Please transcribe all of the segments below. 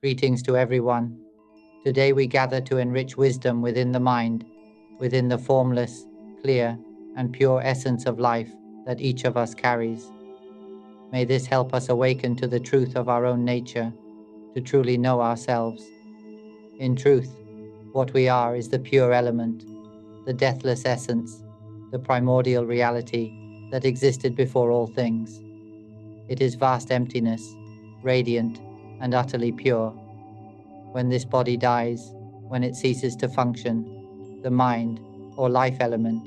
Greetings to everyone. Today we gather to enrich wisdom within the mind, within the formless, clear, and pure essence of life that each of us carries. May this help us awaken to the truth of our own nature, to truly know ourselves. In truth, what we are is the pure element, the deathless essence, the primordial reality that existed before all things. It is vast emptiness, radiant and utterly pure. When this body dies, when it ceases to function, the mind, or life element,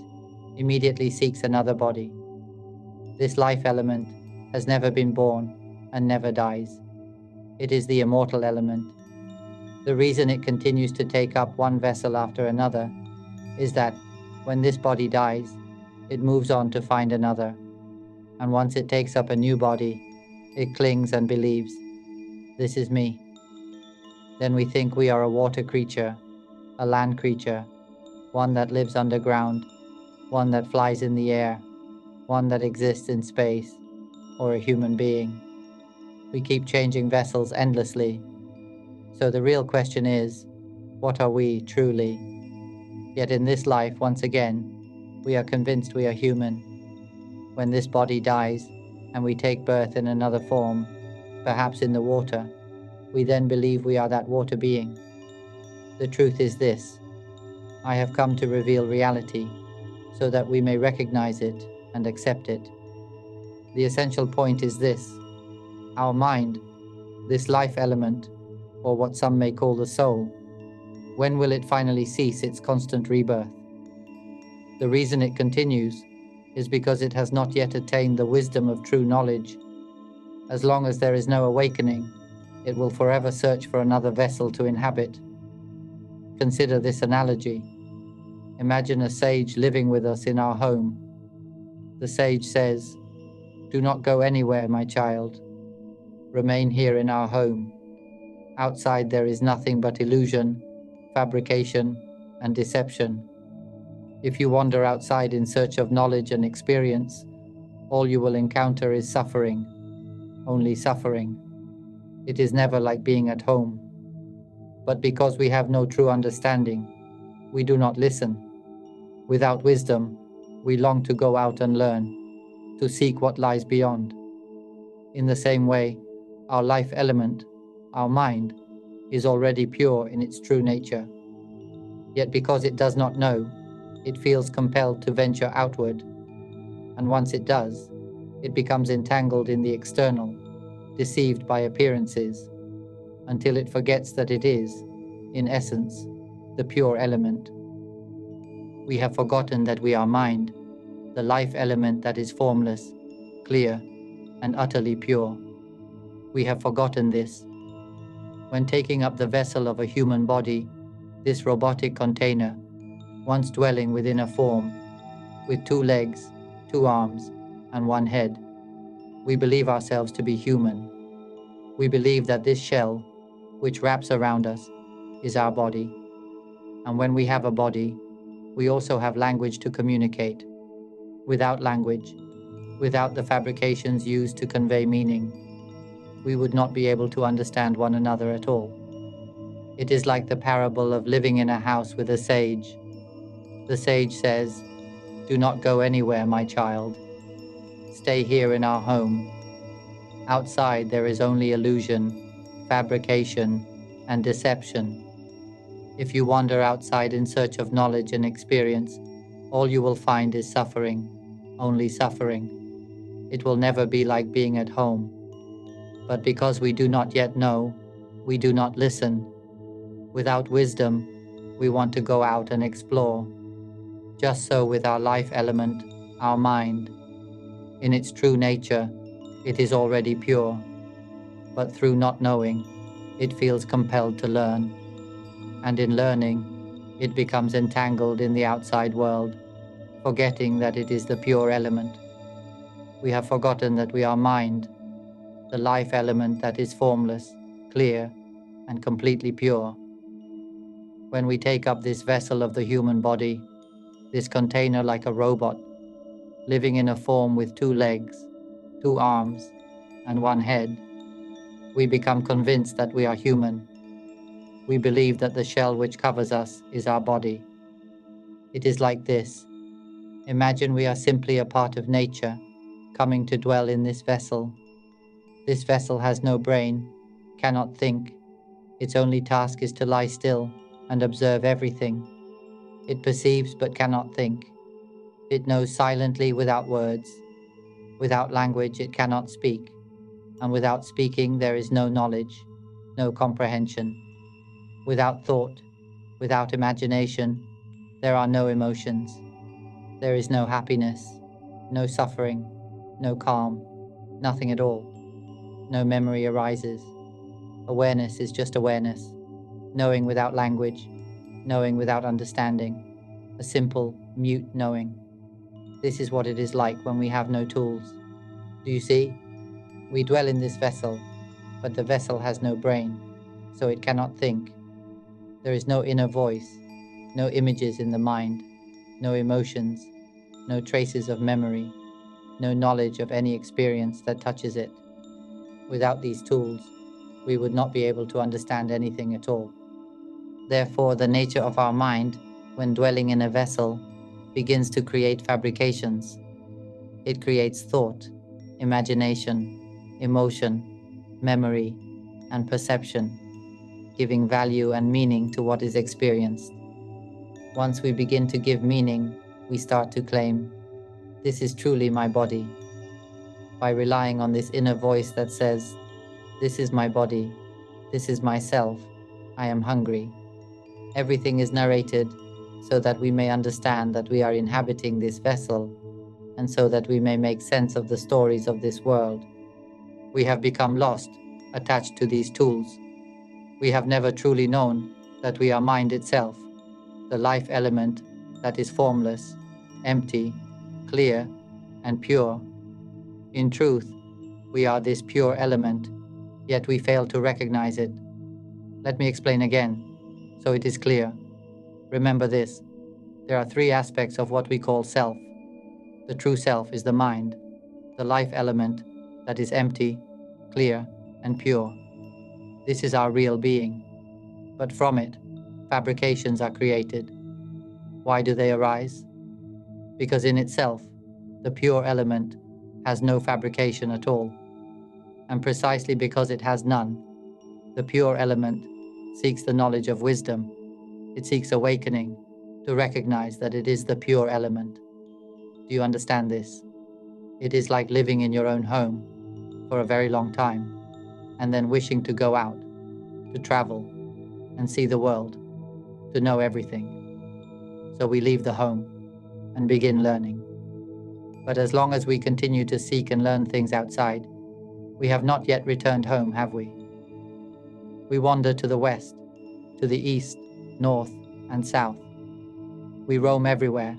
immediately seeks another body. This life element has never been born and never dies. It is the immortal element. The reason it continues to take up one vessel after another is that when this body dies, it moves on to find another. And once it takes up a new body, it clings and believes, "This is me." Then we think we are a water creature, a land creature, one that lives underground, one that flies in the air, one that exists in space, or a human being. We keep changing vessels endlessly. So the real question is, what are we truly? Yet in this life, once again, we are convinced we are human. When this body dies and we take birth in another form, perhaps in the water, we then believe we are that water being. The truth is this: I have come to reveal reality so that we may recognize it and accept it. The essential point is this: our mind, this life element, or what some may call the soul, when will it finally cease its constant rebirth? The reason it continues is because it has not yet attained the wisdom of true knowledge. As long as there is no awakening, it will forever search for another vessel to inhabit. Consider this analogy. Imagine a sage living with us in our home. The sage says, "Do not go anywhere, my child. Remain here in our home. Outside there is nothing but illusion, fabrication, and deception. If you wander outside in search of knowledge and experience, all you will encounter is suffering, only suffering. It is never like being at home. But because we have no true understanding, we do not listen. Without wisdom, we long to go out and learn, to seek what lies beyond. In the same way, our life element, our mind, is already pure in its true nature. Yet because it does not know, it feels compelled to venture outward. And once it does, it becomes entangled in the external, deceived by appearances, until it forgets that it is, in essence, the pure element. We have forgotten that we are mind, the life element that is formless, clear, and utterly pure. We have forgotten this. When taking up the vessel of a human body, this robotic container, once dwelling within a form, with 2 legs, 2 arms, and 1 head, we believe ourselves to be human. We believe that this shell, which wraps around us, is our body. And when we have a body, we also have language to communicate. Without language, without the fabrications used to convey meaning, we would not be able to understand one another at all. It is like the parable of living in a house with a sage. The sage says, "Do not go anywhere, my child. Stay here in our home. Outside there is only illusion, fabrication, and deception. If you wander outside in search of knowledge and experience, all you will find is suffering, only suffering. It will never be like being at home. But because we do not yet know, we do not listen. Without wisdom, we want to go out and explore. Just so with our life element, our mind. In its true nature, it is already pure. But through not knowing, it feels compelled to learn. And in learning, it becomes entangled in the outside world, forgetting that it is the pure element. We have forgotten that we are mind, the life element that is formless, clear, and completely pure. When we take up this vessel of the human body, this container like a robot, living in a form with 2 legs, 2 arms, and 1 head, We become convinced that we are human. We believe that the shell which covers us is our body. It is like this. Imagine we are simply a part of nature, coming to dwell in this vessel. This vessel has no brain, cannot think. Its only task is to lie still and observe everything. It perceives but cannot think. It knows silently without words. Without language it cannot speak, and without speaking there is no knowledge, no comprehension. Without thought, without imagination, there are no emotions. There is no happiness, no suffering, no calm, nothing at all. No memory arises. Awareness is just awareness, knowing without language, knowing without understanding, a simple, mute knowing. This is what it is like when we have no tools. Do you see? We dwell in this vessel, but the vessel has no brain, so it cannot think. There is no inner voice, no images in the mind, no emotions, no traces of memory, no knowledge of any experience that touches it. Without these tools, we would not be able to understand anything at all. Therefore, the nature of our mind, when dwelling in a vessel, begins to create fabrications. It creates thought, imagination, emotion, memory, and perception, giving value and meaning to what is experienced. Once we begin to give meaning, we start to claim, "This is truly my body." By relying on this inner voice that says, "This is my body, this is myself, I am hungry." Everything is narrated so that we may understand that we are inhabiting this vessel, and so that we may make sense of the stories of this world. We have become lost, attached to these tools. We have never truly known that we are mind itself, the life element that is formless, empty, clear, and pure. In truth, we are this pure element, yet we fail to recognize it. Let me explain again, so it is clear. Remember this. There are three aspects of what we call self. The true self is the mind, the life element that is empty, clear, and pure. This is our real being. But from it, fabrications are created. Why do they arise? Because in itself, the pure element has no fabrication at all. And precisely because it has none, the pure element seeks the knowledge of wisdom. It seeks awakening to recognize that it is the pure element. Do you understand this? It is like living in your own home for a very long time, and then wishing to go out, to travel, and see the world, to know everything. So we leave the home and begin learning. But as long as we continue to seek and learn things outside, we have not yet returned home, have we? We wander to the west, to the east, north, and south. We roam everywhere,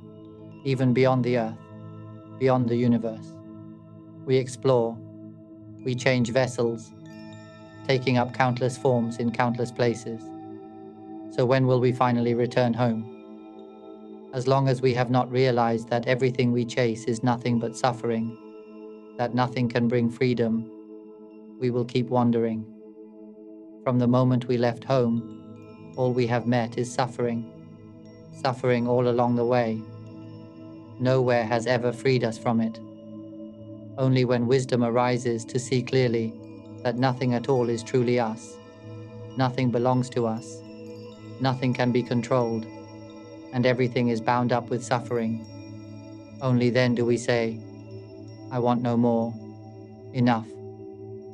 even beyond the earth, beyond the universe. We explore, we change vessels, taking up countless forms in countless places. So when will we finally return home? As long as we have not realized that everything we chase is nothing but suffering, that nothing can bring freedom, we will keep wandering. From the moment we left home, all we have met is suffering, suffering all along the way. Nowhere has ever freed us from it. Only when wisdom arises to see clearly that nothing at all is truly us, nothing belongs to us, nothing can be controlled, and everything is bound up with suffering, only then do we say, "I want no more. Enough.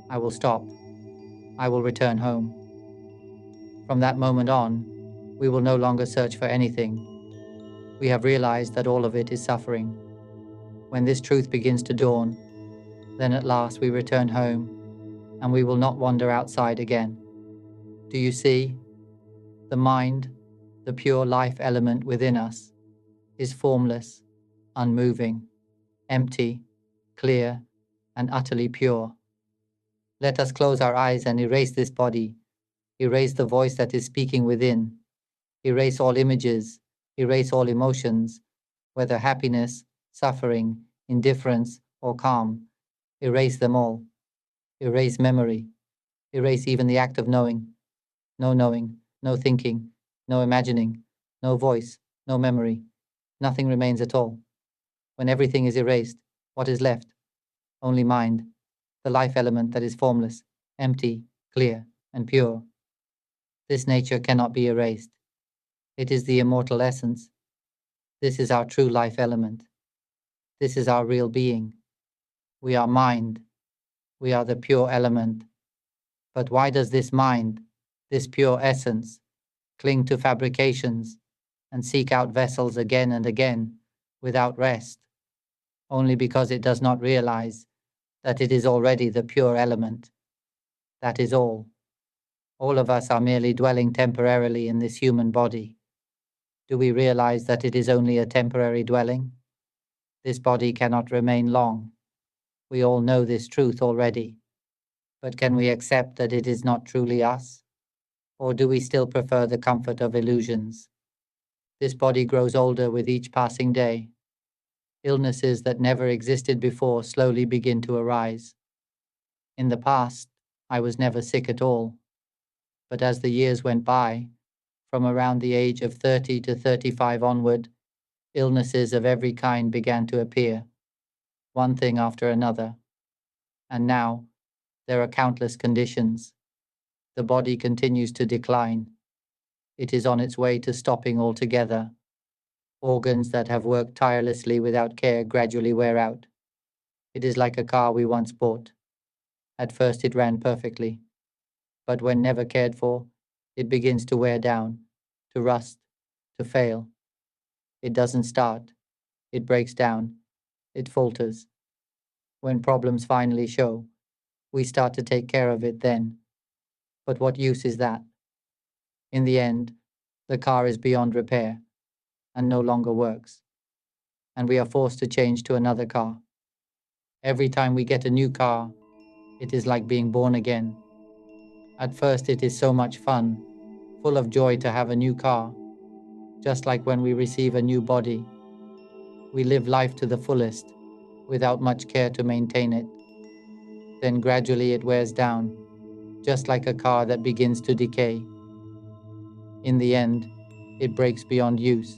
I will stop. I will return home." From that moment on, we will no longer search for anything. We have realized that all of it is suffering. When this truth begins to dawn, then at last we return home, and we will not wander outside again. Do you see? The mind, the pure life element within us, is formless, unmoving, empty, clear, and utterly pure. Let us close our eyes and erase this body, erase the voice that is speaking within, erase all images, erase all emotions, whether happiness, suffering, indifference, or calm. Erase them all. Erase memory. Erase even the act of knowing. No knowing, no thinking, no imagining, no voice, no memory. Nothing remains at all. When everything is erased, what is left? Only mind, the life element that is formless, empty, clear, and pure. This nature cannot be erased. It is the immortal essence. This is our true life element. This is our real being. We are mind. We are the pure element. But why does this mind, this pure essence, cling to fabrications and seek out vessels again and again without rest? Only because it does not realize that it is already the pure element. That is all. All of us are merely dwelling temporarily in this human body. Do we realize that it is only a temporary dwelling? This body cannot remain long. We all know this truth already. But can we accept that it is not truly us? Or do we still prefer the comfort of illusions? This body grows older with each passing day. Illnesses that never existed before slowly begin to arise. In the past, I was never sick at all. But as the years went by, from around the age of 30 to 35 onward, illnesses of every kind began to appear, one thing after another. And now, there are countless conditions. The body continues to decline. It is on its way to stopping altogether. Organs that have worked tirelessly without care gradually wear out. It is like a car we once bought. At first it ran perfectly, but when never cared for, it begins to wear down, to rust, to fail. It doesn't start. It breaks down. It falters. When problems finally show, we start to take care of it then. But what use is that? In the end, the car is beyond repair and no longer works, and we are forced to change to another car. Every time we get a new car, it is like being born again. At first it is so much fun, full of joy to have a new car, just like when we receive a new body. We live life to the fullest, without much care to maintain it. Then gradually it wears down, just like a car that begins to decay. In the end, it breaks beyond use,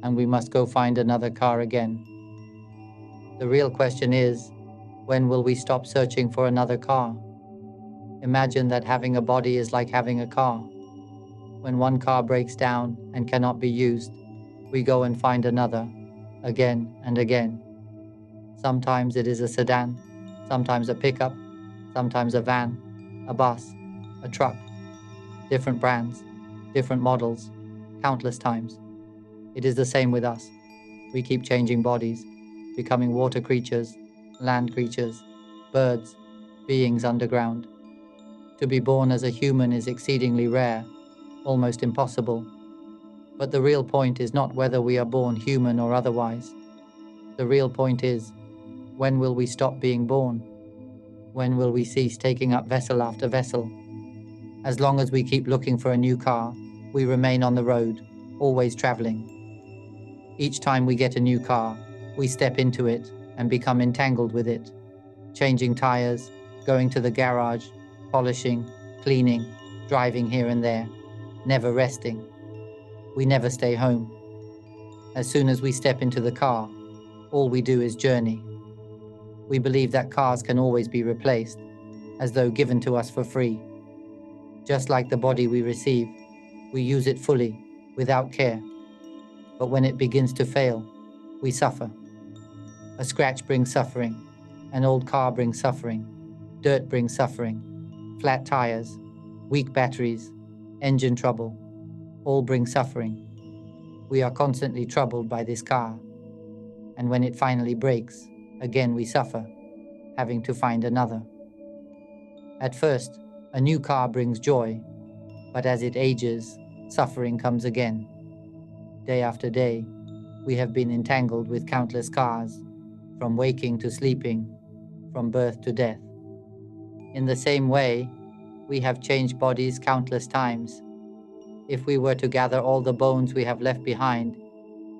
and we must go find another car again. The real question is, when will we stop searching for another car? Imagine that having a body is like having a car. When one car breaks down and cannot be used, we go and find another, again and again. Sometimes it is a sedan, sometimes a pickup, sometimes a van, a bus, a truck. Different brands, different models, countless times. It is the same with us. We keep changing bodies, becoming water creatures, land creatures, birds, beings underground. To be born as a human is exceedingly rare, almost impossible. But the real point is not whether we are born human or otherwise. The real point is, when will we stop being born? When will we cease taking up vessel after vessel? As long as we keep looking for a new car, we remain on the road, always traveling. Each time we get a new car, we step into it and become entangled with it, changing tires, going to the garage, polishing, cleaning, driving here and there, never resting. We never stay home. As soon as we step into the car, all we do is journey. We believe that cars can always be replaced, as though given to us for free. Just like the body we receive, we use it fully, without care. But when it begins to fail, we suffer. A scratch brings suffering, an old car brings suffering, dirt brings suffering, flat tires, weak batteries, engine trouble, all bring suffering. We are constantly troubled by this car, and when it finally breaks, again we suffer, having to find another. At first, a new car brings joy, but as it ages, suffering comes again. Day after day, we have been entangled with countless cars, from waking to sleeping, from birth to death. In the same way, we have changed bodies countless times. If we were to gather all the bones we have left behind,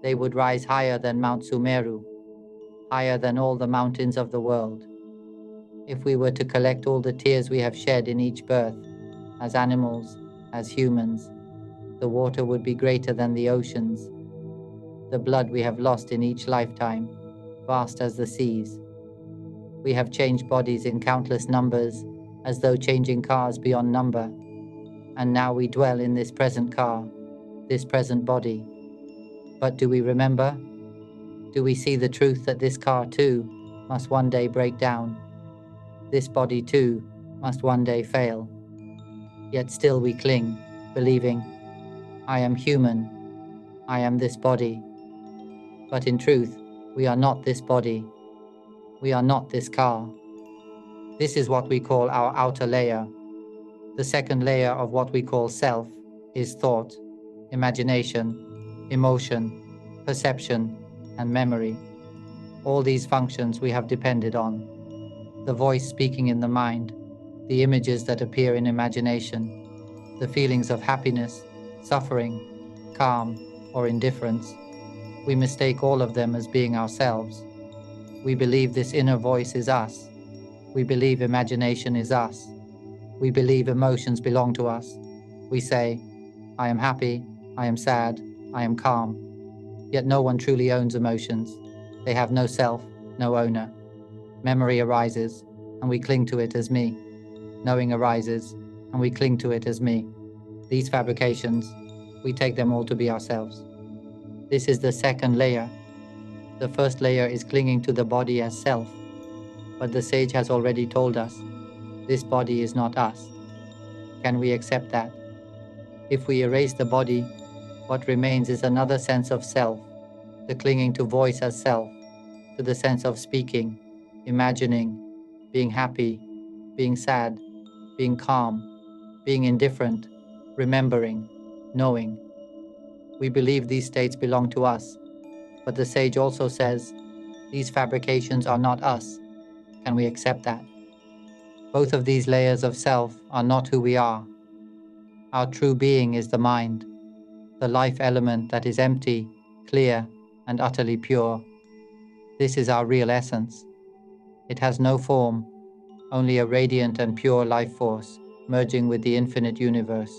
they would rise higher than Mount Sumeru, higher than all the mountains of the world. If we were to collect all the tears we have shed in each birth, as animals, as humans, the water would be greater than the oceans. The blood we have lost in each lifetime, vast as the seas. We have changed bodies in countless numbers, as though changing cars beyond number. And now we dwell in this present car, this present body. But do we remember? Do we see the truth that this car too must one day break down? This body too must one day fail. Yet still we cling, believing, I am human, I am this body. But in truth, we are not this body. We are not this car. This is what we call our outer layer. The second layer of what we call self is thought, imagination, emotion, perception, and memory. All these functions we have depended on. The voice speaking in the mind, the images that appear in imagination, the feelings of happiness, suffering, calm, or indifference. We mistake all of them as being ourselves. We believe this inner voice is us. We believe imagination is us. We believe emotions belong to us. We say, I am happy, I am sad, I am calm. Yet no one truly owns emotions. They have no self, no owner. Memory arises, and we cling to it as me. Knowing arises, and we cling to it as me. These fabrications, we take them all to be ourselves. This is the second layer. The first layer is clinging to the body as self. But the sage has already told us, this body is not us. Can we accept that? If we erase the body, what remains is another sense of self, the clinging to voice as self, to the sense of speaking, imagining, being happy, being sad, being calm, being indifferent, remembering, knowing. We believe these states belong to us, but the sage also says, these fabrications are not us. Can we accept that? Both of these layers of self are not who we are. Our true being is the mind, the life element that is empty, clear, and utterly pure. This is our real essence. It has no form, only a radiant and pure life force merging with the infinite universe.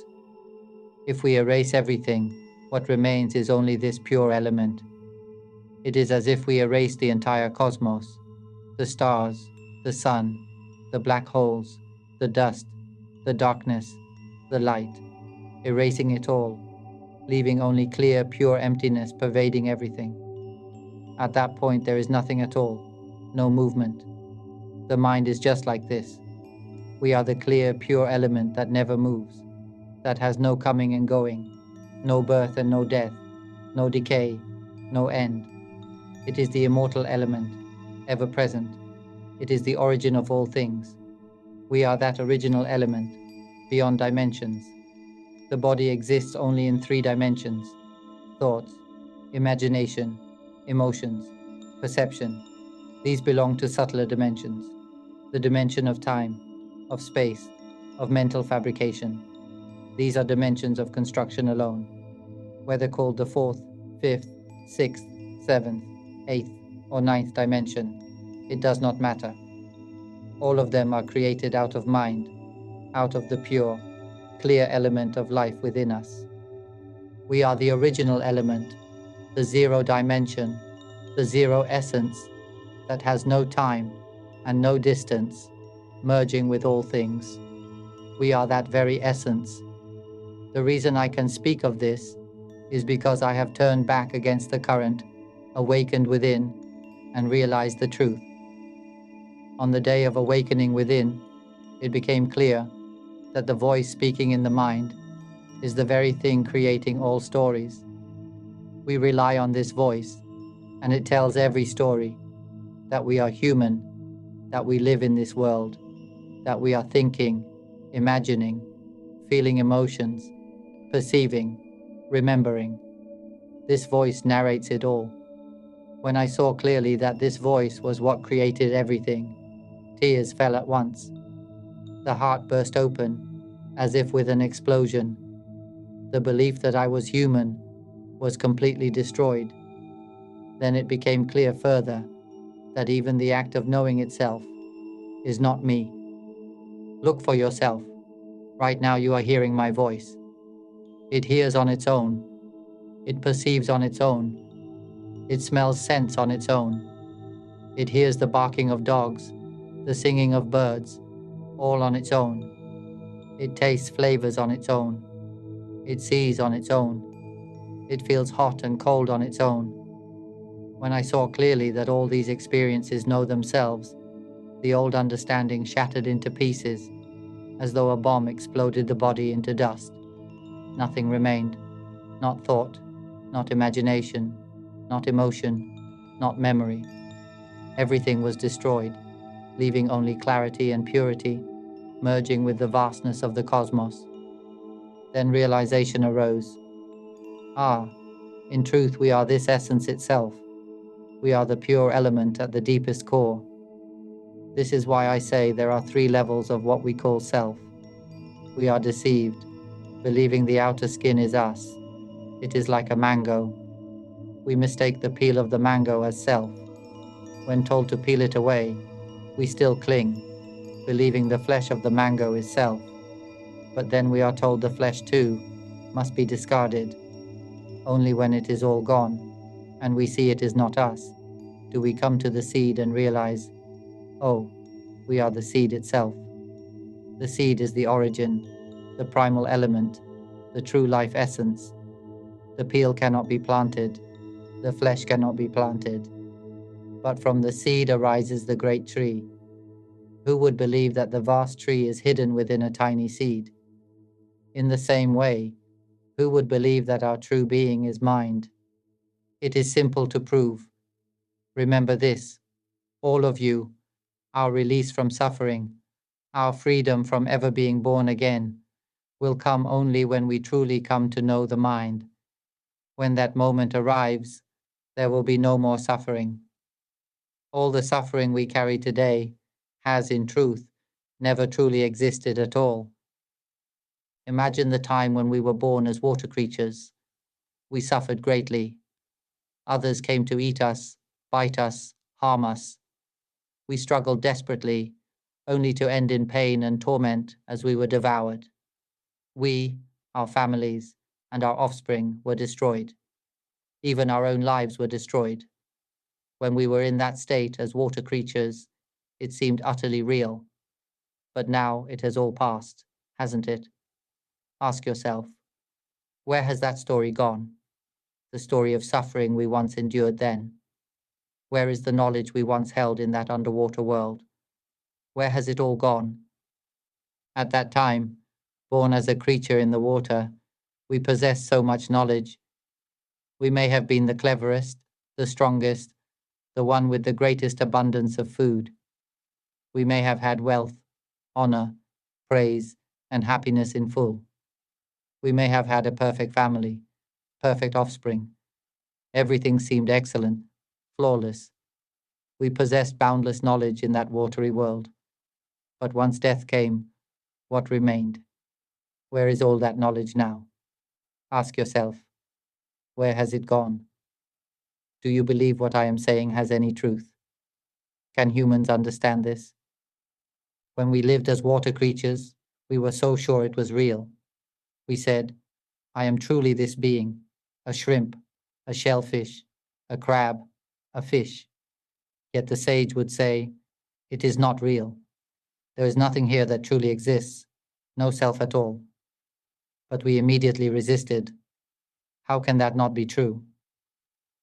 If we erase everything, what remains is only this pure element. It is as if we erased the entire cosmos, the stars, the sun, the black holes, the dust, the darkness, the light, erasing it all, leaving only clear, pure emptiness pervading everything. At that point there is nothing at all, no movement. The mind is just like this. We are the clear, pure element that never moves, that has no coming and going, no birth and no death, no decay, no end. It is the immortal element, ever present. It is the origin of all things. We are that original element, beyond dimensions. The body exists only in 3 dimensions: thoughts, imagination, emotions, perception. These belong to subtler dimensions, the dimension of time, of space, of mental fabrication. These are dimensions of construction alone. Whether called the 4th, 5th, 6th, 7th, 8th, or 9th dimension, it does not matter. All of them are created out of mind, out of the pure, clear element of life within us. We are the original element, the 0 dimension, the 0 essence that has no time and no distance, merging with all things. We are that very essence. The reason I can speak of this is because I have turned back against the current, awakened within, and realized the truth. On the day of awakening within, it became clear that the voice speaking in the mind is the very thing creating all stories. We rely on this voice, and it tells every story, that we are human, that we live in this world, that we are thinking, imagining, feeling emotions, perceiving, remembering. This voice narrates it all. When I saw clearly that this voice was what created everything, tears fell at once. The heart burst open, as if with an explosion. The belief that I was human was completely destroyed. Then it became clear further that even the act of knowing itself, is not me. Look for yourself. Right now you are hearing my voice. It hears on its own. It perceives on its own. It smells scents on its own. It hears the barking of dogs, the singing of birds, all on its own. It tastes flavors on its own. It sees on its own. It feels hot and cold on its own. When I saw clearly that all these experiences know themselves, the old understanding shattered into pieces, as though a bomb exploded the body into dust. Nothing remained, not thought, not imagination, not emotion, not memory. Everything was destroyed, leaving only clarity and purity, merging with the vastness of the cosmos. Then realization arose. Ah, in truth we are this essence itself. We are the pure element at the deepest core. This is why I say there are 3 levels of what we call self. We are deceived, believing the outer skin is us. It is like a mango. We mistake the peel of the mango as self. When told to peel it away, we still cling, believing the flesh of the mango is self. But then we are told the flesh too must be discarded. Only when it is all gone, and we see it is not us, do we come to the seed and realize, oh, we are the seed itself. The seed is the origin, the primal element, the true life essence. The peel cannot be planted, the flesh cannot be planted. But from the seed arises the great tree. Who would believe that the vast tree is hidden within a tiny seed? In the same way, who would believe that our true being is mind? It is simple to prove. Remember this, all of you, our release from suffering, our freedom from ever being born again, will come only when we truly come to know the mind. When that moment arrives, there will be no more suffering. All the suffering we carry today has, in truth, never truly existed at all. Imagine the time when we were born as water creatures. We suffered greatly. Others came to eat us, bite us, harm us. We struggled desperately, only to end in pain and torment as we were devoured. We, our families, and our offspring were destroyed. Even our own lives were destroyed. When we were in that state as water creatures, it seemed utterly real. But now it has all passed, hasn't it? Ask yourself, where has that story gone? The story of suffering we once endured then. Where is the knowledge we once held in that underwater world? Where has it all gone? At that time, born as a creature in the water, we possessed so much knowledge. We may have been the cleverest, the strongest, the one with the greatest abundance of food. We may have had wealth, honor, praise, and happiness in full. We may have had a perfect family, perfect offspring. Everything seemed excellent, flawless. We possessed boundless knowledge in that watery world. But once death came, what remained? Where is all that knowledge now? Ask yourself, where has it gone? Do you believe what I am saying has any truth? Can humans understand this? When we lived as water creatures, we were so sure it was real. We said, I am truly this being, a shrimp, a shellfish, a crab, a fish. Yet the sage would say, it is not real. There is nothing here that truly exists, no self at all. But we immediately resisted. How can that not be true?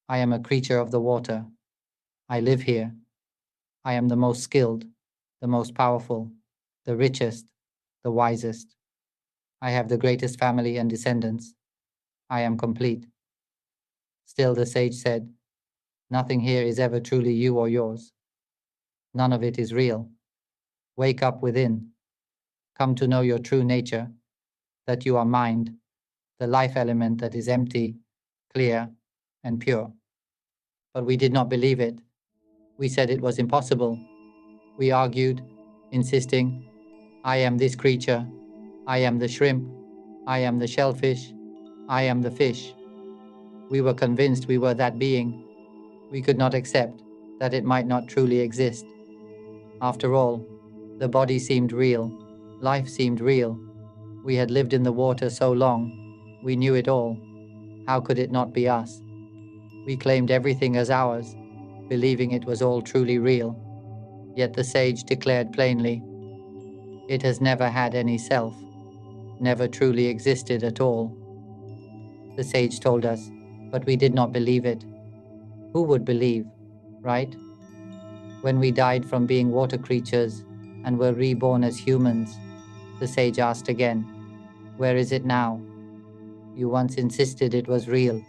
I am a creature of the water. I live here. I am the most skilled, the most powerful, the richest, the wisest. I have the greatest family and descendants. I am complete. Still the sage said, nothing here is ever truly you or yours. None of it is real. Wake up within. Come to know your true nature, that you are mind, the life element that is empty, clear, and pure. But we did not believe it. We said it was impossible. We argued, insisting, I am this creature, I am the shrimp, I am the shellfish, I am the fish. We were convinced we were that being. We could not accept that it might not truly exist. After all, The body seemed real. Life seemed real. We had lived in the water so long. We knew it all. How could it not be us? We claimed everything as ours, believing it was all truly real. Yet the sage declared plainly, it has never had any self, never truly existed at all. The sage told us, but we did not believe it. Who would believe, right? When we died from being water creatures and were reborn as humans, the sage asked again, where is it now? You once insisted it was real,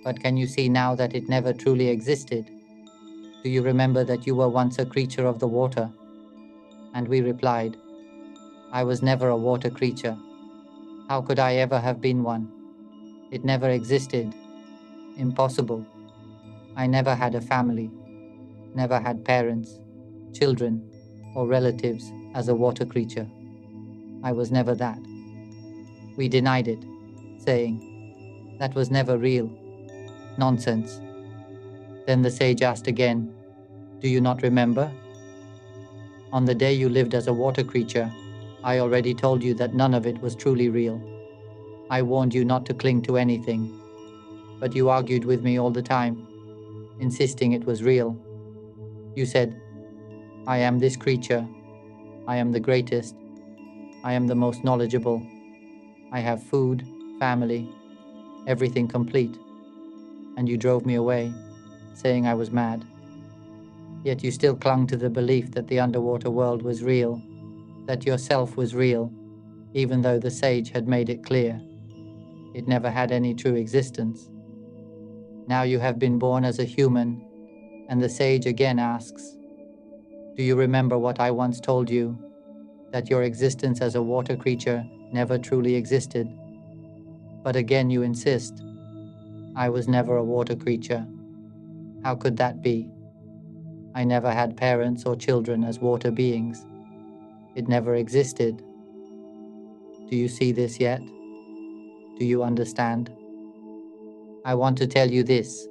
but can you see now that it never truly existed? Do you remember that you were once a creature of the water? And we replied, I was never a water creature. How could I ever have been one? It never existed. Impossible. I never had a family, never had parents, children, or relatives as a water creature. I was never that. We denied it, saying, that was never real. Nonsense. Then the sage asked again, do you not remember? On the day you lived as a water creature, I already told you that none of it was truly real. I warned you not to cling to anything, but you argued with me all the time, insisting it was real. You said, I am this creature. I am the greatest. I am the most knowledgeable. I have food, family, everything complete. And you drove me away, saying I was mad. Yet you still clung to the belief that the underwater world was real, that yourself was real, even though the sage had made it clear. It never had any true existence. Now you have been born as a human, and the sage again asks, do you remember what I once told you, that your existence as a water creature never truly existed? But again you insist, I was never a water creature. How could that be? I never had parents or children as water beings. It never existed. Do you see this yet? Do you understand? I want to tell you this.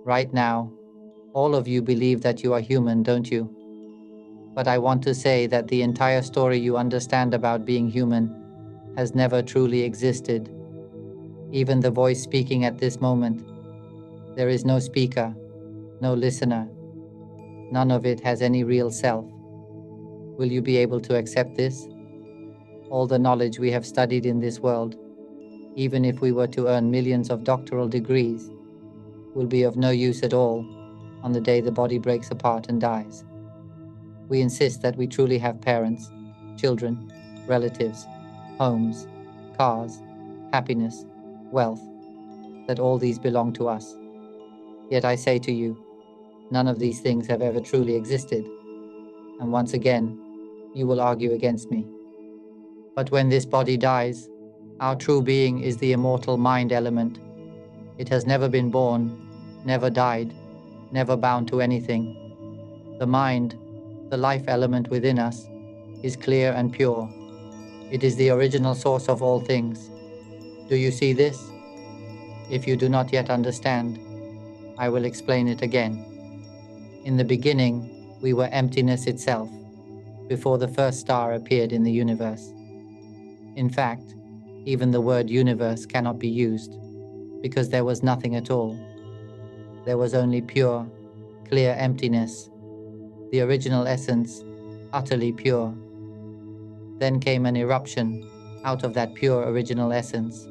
Right now, all of you believe that you are human, don't you? But I want to say that the entire story you understand about being human has never truly existed. Even the voice speaking at this moment, there is no speaker, no listener. None of it has any real self. Will you be able to accept this? All the knowledge we have studied in this world, even if we were to earn millions of doctoral degrees, will be of no use at all on the day the body breaks apart and dies. We insist that we truly have parents, children, relatives, homes, cars, happiness, wealth, that all these belong to us. Yet I say to you, none of these things have ever truly existed, and once again, you will argue against me. But when this body dies, our true being is the immortal mind element. It has never been born, never died, never bound to anything. The mind, the life element within us, is clear and pure. It is the original source of all things. Do you see this? If you do not yet understand, I will explain it again. In the beginning, we were emptiness itself, before the first star appeared in the universe. In fact, even the word universe cannot be used, because there was nothing at all. There was only pure, clear emptiness, the original essence, utterly pure. Then came an eruption out of that pure original essence.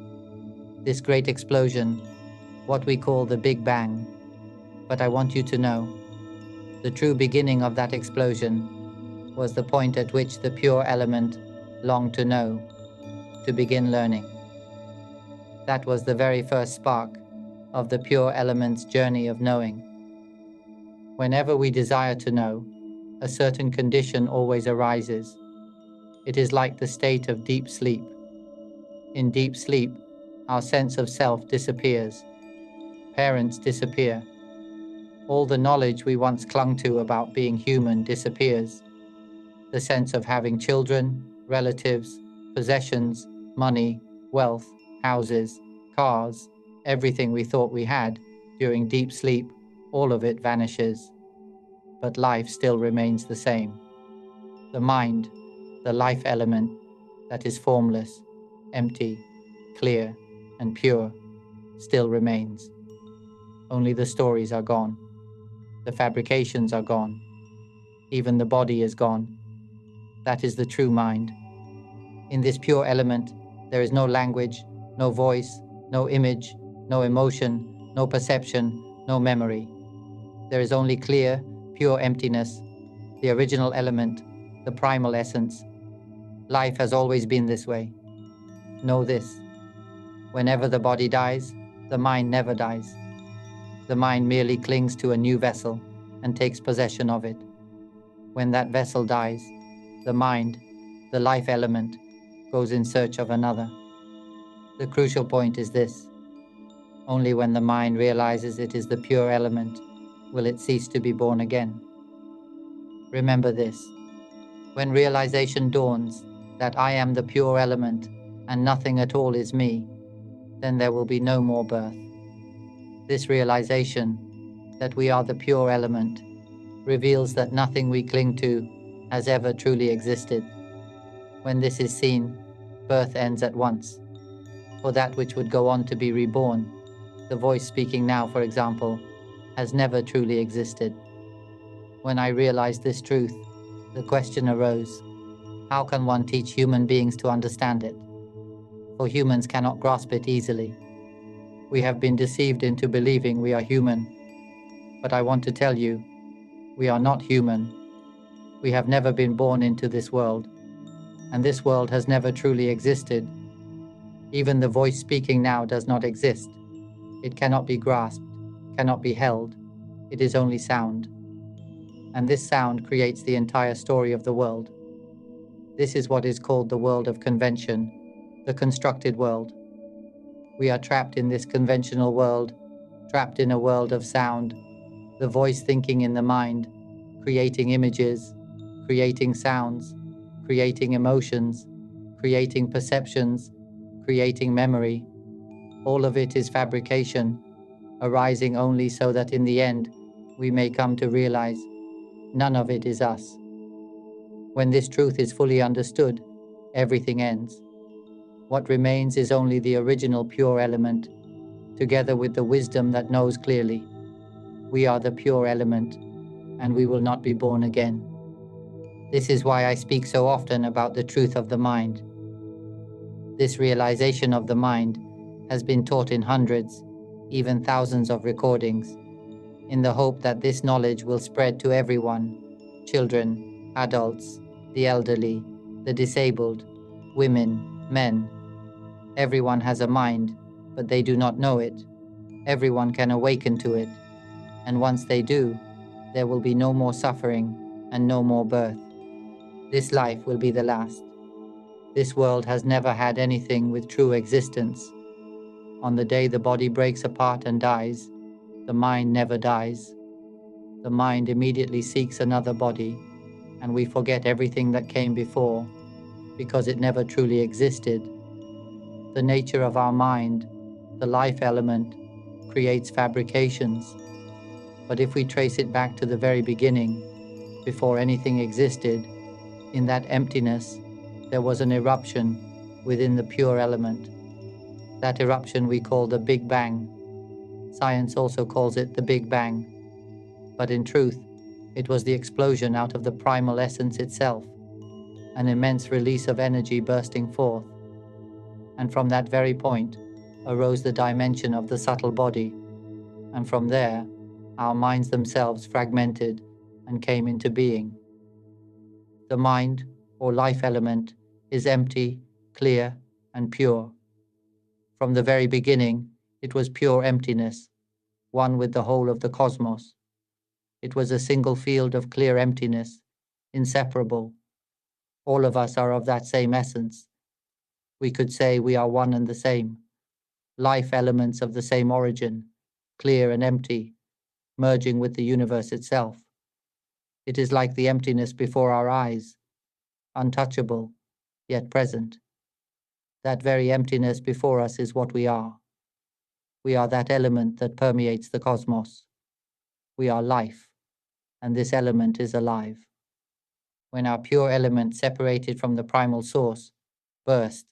This great explosion, what we call the Big Bang. But I want you to know, the true beginning of that explosion was the point at which the pure element longed to know, to begin learning. That was the very first spark of the pure element's journey of knowing. Whenever we desire to know, a certain condition always arises. It is like the state of deep sleep. In deep sleep, our sense of self disappears. Parents disappear. All the knowledge we once clung to about being human disappears. The sense of having children, relatives, possessions, money, wealth, houses, cars, everything we thought we had during deep sleep, all of it vanishes. But life still remains the same. The mind, the life element that is formless, empty, clear, and pure, still remains. Only the stories are gone. The fabrications are gone. Even the body is gone. That is the true mind. In this pure element, there is no language, no voice, no image, no emotion, no perception, no memory. There is only clear, pure emptiness, the original element, the primal essence. Life has always been this way. Know this. Whenever the body dies, the mind never dies. The mind merely clings to a new vessel and takes possession of it. When that vessel dies, the mind, the life element, goes in search of another. The crucial point is this. Only when the mind realizes it is the pure element will it cease to be born again. Remember this. When realization dawns that I am the pure element and nothing at all is me, then there will be no more birth. This realization that we are the pure element reveals that nothing we cling to has ever truly existed. When this is seen, birth ends at once. For that which would go on to be reborn, the voice speaking now, for example, has never truly existed. When I realized this truth, the question arose, how can one teach human beings to understand it? For humans cannot grasp it easily. We have been deceived into believing we are human. But I want to tell you, we are not human. We have never been born into this world, and this world has never truly existed. Even the voice speaking now does not exist. It cannot be grasped, cannot be held. It is only sound. And this sound creates the entire story of the world. This is what is called the world of convention, the constructed world. We are trapped in this conventional world, trapped in a world of sound, the voice thinking in the mind, creating images, creating sounds, creating emotions, creating perceptions, creating memory. All of it is fabrication, arising only so that in the end we may come to realize none of it is us. When this truth is fully understood, everything ends. What remains is only the original pure element, together with the wisdom that knows clearly. We are the pure element, and we will not be born again. This is why I speak so often about the truth of the mind. This realization of the mind has been taught in hundreds, even thousands of recordings, in the hope that this knowledge will spread to everyone, children, adults, the elderly, the disabled, women, men. Everyone has a mind, but they do not know it. Everyone can awaken to it, and once they do, there will be no more suffering and no more birth. This life will be the last. This world has never had anything with true existence. On the day the body breaks apart and dies, the mind never dies. The mind immediately seeks another body, and we forget everything that came before, because it never truly existed. The nature of our mind, the life element, creates fabrications. But if we trace it back to the very beginning, before anything existed, in that emptiness, there was an eruption within the pure element. That eruption we call the Big Bang. Science also calls it the Big Bang. But in truth, it was the explosion out of the primal essence itself, an immense release of energy bursting forth. And from that very point arose the dimension of the subtle body, and from there, our minds themselves fragmented and came into being. The mind, or life element, is empty, clear, and pure. From the very beginning, it was pure emptiness, one with the whole of the cosmos. It was a single field of clear emptiness, inseparable. All of us are of that same essence. We could say we are one and the same, life elements of the same origin, clear and empty, merging with the universe itself. It is like the emptiness before our eyes, untouchable, yet present. That very emptiness before us is what we are. We are that element that permeates the cosmos. We are life, and this element is alive. When our pure element separated from the primal source, burst,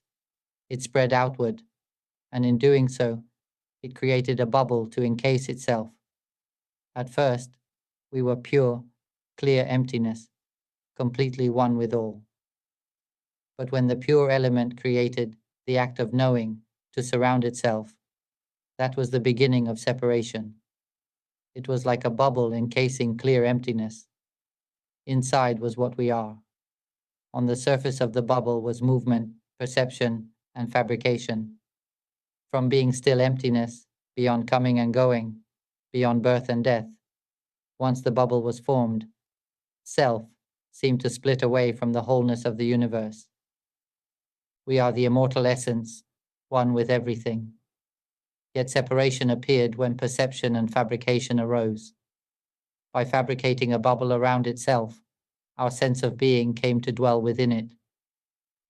it spread outward, and in doing so, it created a bubble to encase itself. At first, we were pure, clear emptiness, completely one with all. But when the pure element created the act of knowing to surround itself, that was the beginning of separation. It was like a bubble encasing clear emptiness. Inside was what we are. On the surface of the bubble was movement, perception, and fabrication. From being still emptiness, beyond coming and going, beyond birth and death, once the bubble was formed, self seemed to split away from the wholeness of the universe. We are the immortal essence, one with everything. Yet separation appeared when perception and fabrication arose. By fabricating a bubble around itself, our sense of being came to dwell within it.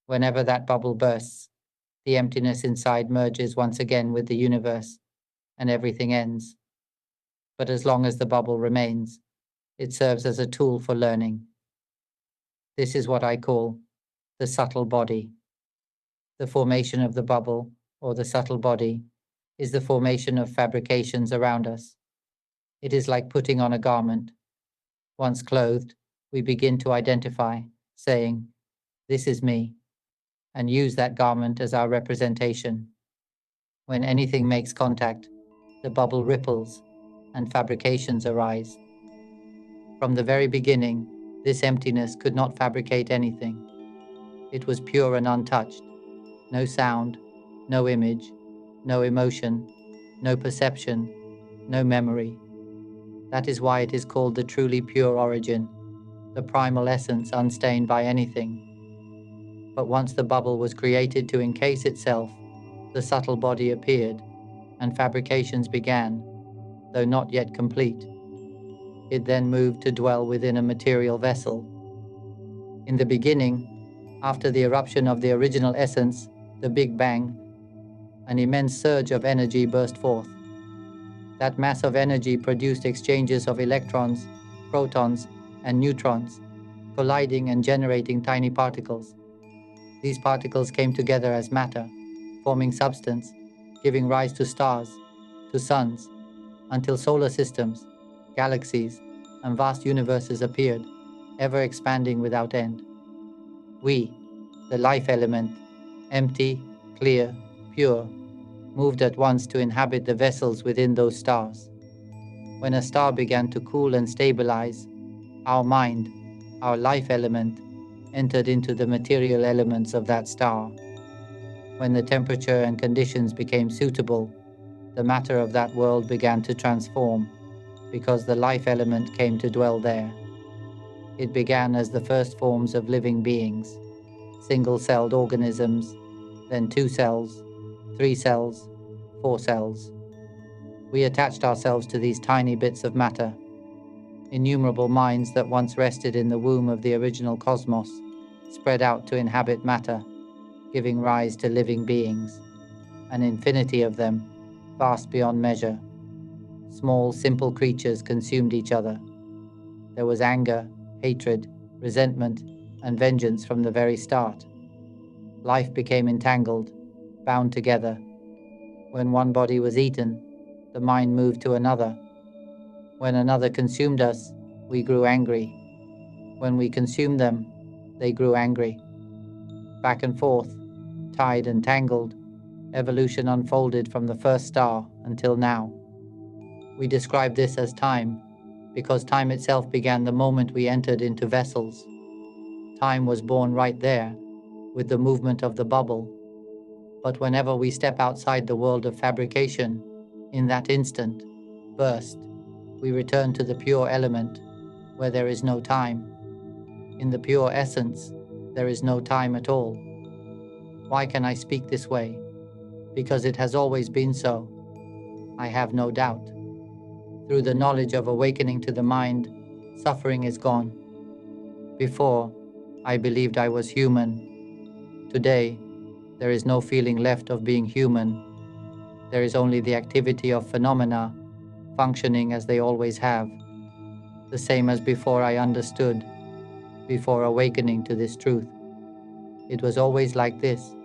Whenever that bubble bursts, the emptiness inside merges once again with the universe, and everything ends. But as long as the bubble remains, it serves as a tool for learning. This is what I call the subtle body. The formation of the bubble, or the subtle body, is the formation of fabrications around us. It is like putting on a garment. Once clothed, we begin to identify, saying, "This is me," and use that garment as our representation. When anything makes contact, the bubble ripples and fabrications arise. From the very beginning, this emptiness could not fabricate anything. It was pure and untouched. No sound, no image, no emotion, no perception, no memory. That is why it is called the truly pure origin, the primal essence unstained by anything. But once the bubble was created to encase itself, the subtle body appeared, and fabrications began, though not yet complete. It then moved to dwell within a material vessel. In the beginning, after the eruption of the original essence, the Big Bang, an immense surge of energy burst forth. That mass of energy produced exchanges of electrons, protons, and neutrons, colliding and generating tiny particles. These particles came together as matter, forming substance, giving rise to stars, to suns, until solar systems, galaxies, and vast universes appeared, ever expanding without end. We, the life element, empty, clear, pure, moved at once to inhabit the vessels within those stars. When a star began to cool and stabilize, our mind, our life element, entered into the material elements of that star. When the temperature and conditions became suitable, the matter of that world began to transform, because the life element came to dwell there. It began as the first forms of living beings, single-celled organisms, then 2 cells, 3 cells, 4 cells. We attached ourselves to these tiny bits of matter. Innumerable minds that once rested in the womb of the original cosmos spread out to inhabit matter, giving rise to living beings, an infinity of them, vast beyond measure. Small, simple creatures consumed each other. There was anger, hatred, resentment, and vengeance from the very start. Life became entangled, bound together. When one body was eaten, the mind moved to another. When another consumed us, we grew angry. When we consumed them, they grew angry. Back and forth, tied and tangled, evolution unfolded from the first star until now. We describe this as time, because time itself began the moment we entered into vessels. Time was born right there, with the movement of the bubble. But whenever we step outside the world of fabrication, in that instant, burst, we return to the pure element, where there is no time. In the pure essence, there is no time at all. Why can I speak this way? Because it has always been so. I have no doubt. Through the knowledge of awakening to the mind, suffering is gone. Before, I believed I was human. Today, there is no feeling left of being human. There is only the activity of phenomena, functioning as they always have, the same as before I understood. before awakening to this truth. It was always like this,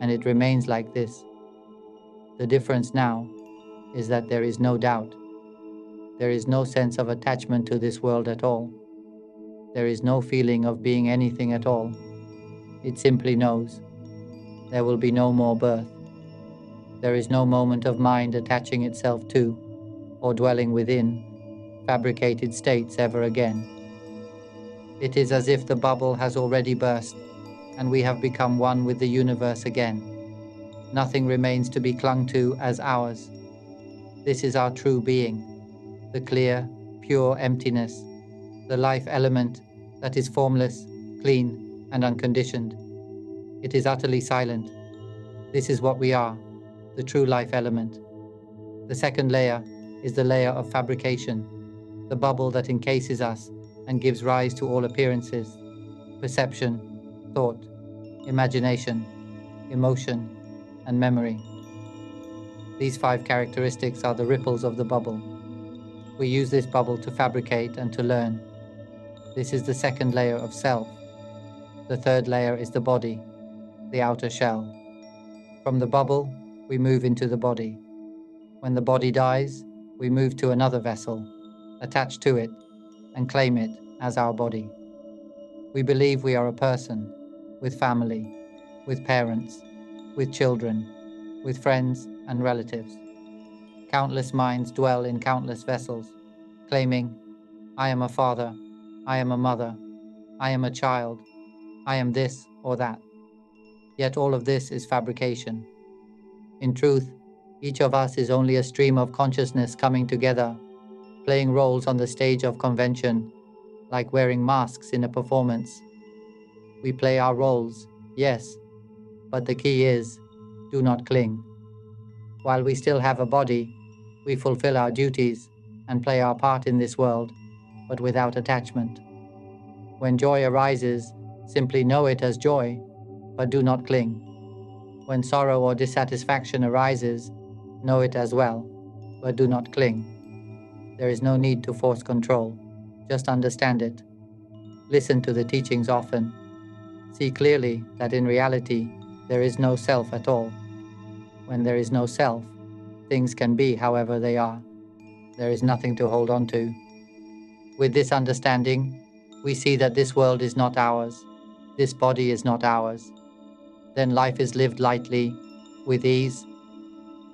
and it remains like this. The difference now is that there is no doubt. There is no sense of attachment to this world at all. There is no feeling of being anything at all. It simply knows. There will be no more birth. There is no moment of mind attaching itself to, or dwelling within, fabricated states ever again. It is as if the bubble has already burst, and we have become one with the universe again. Nothing remains to be clung to as ours. This is our true being, the clear, pure emptiness, the life element that is formless, clean, and unconditioned. It is utterly silent. This is what we are, the true life element. The second layer is the layer of fabrication, the bubble that encases us and gives rise to all appearances, perception, thought, imagination, emotion, and memory. These 5 characteristics are the ripples of the bubble. We use this bubble to fabricate and to learn. This is the second layer of self. The third layer is the body, the outer shell. From the bubble, we move into the body. When the body dies, we move to another vessel, attach to it, and claim it as our body. We believe we are a person, with family, with parents, with children, with friends and relatives. Countless minds dwell in countless vessels, claiming, I am a father, I am a mother, I am a child, I am this or that. Yet all of this is fabrication. In truth, each of us is only a stream of consciousness coming together, playing roles on the stage of convention, like wearing masks in a performance. We play our roles, yes, but the key is, do not cling. While we still have a body, we fulfill our duties and play our part in this world, but without attachment. When joy arises, simply know it as joy, but do not cling. When sorrow or dissatisfaction arises, know it as well, but do not cling. There is no need to force control, just understand it. Listen to the teachings often. See clearly that in reality, there is no self at all. When there is no self, things can be however they are. There is nothing to hold on to. With this understanding, we see that this world is not ours, this body is not ours. Then life is lived lightly, with ease.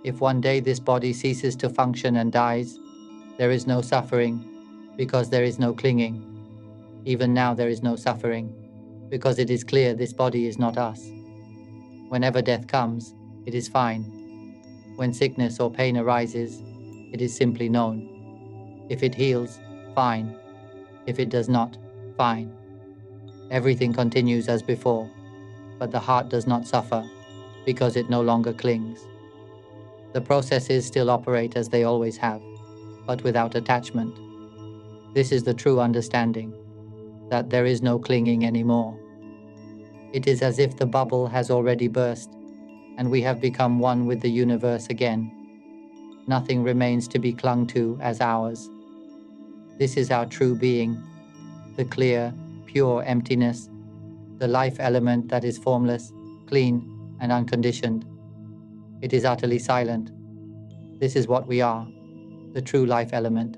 If one day this body ceases to function and dies, there is no suffering, because there is no clinging. Even now there is no suffering, because it is clear this body is not us. Whenever death comes, it is fine. When sickness or pain arises, it is simply known. If it heals, fine. If it does not, fine. Everything continues as before, but the heart does not suffer, because it no longer clings. The processes still operate as they always have, but without attachment. This is the true understanding, that there is no clinging anymore. It is as if the bubble has already burst, and we have become one with the universe again. Nothing remains to be clung to as ours. This is our true being, the clear, pure emptiness, the life element that is formless, clean, and unconditioned. It is utterly silent. This is what we are, the true life element.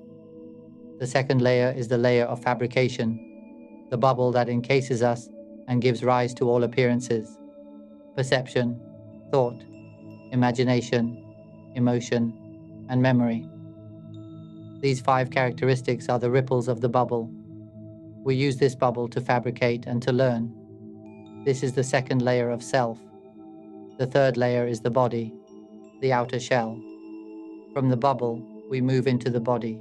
The second layer is the layer of fabrication, the bubble that encases us and gives rise to all appearances, perception, thought, imagination, emotion, and memory. These 5 characteristics are the ripples of the bubble. We use this bubble to fabricate and to learn. This is the second layer of self. The third layer is the body, the outer shell. From the bubble, we move into the body.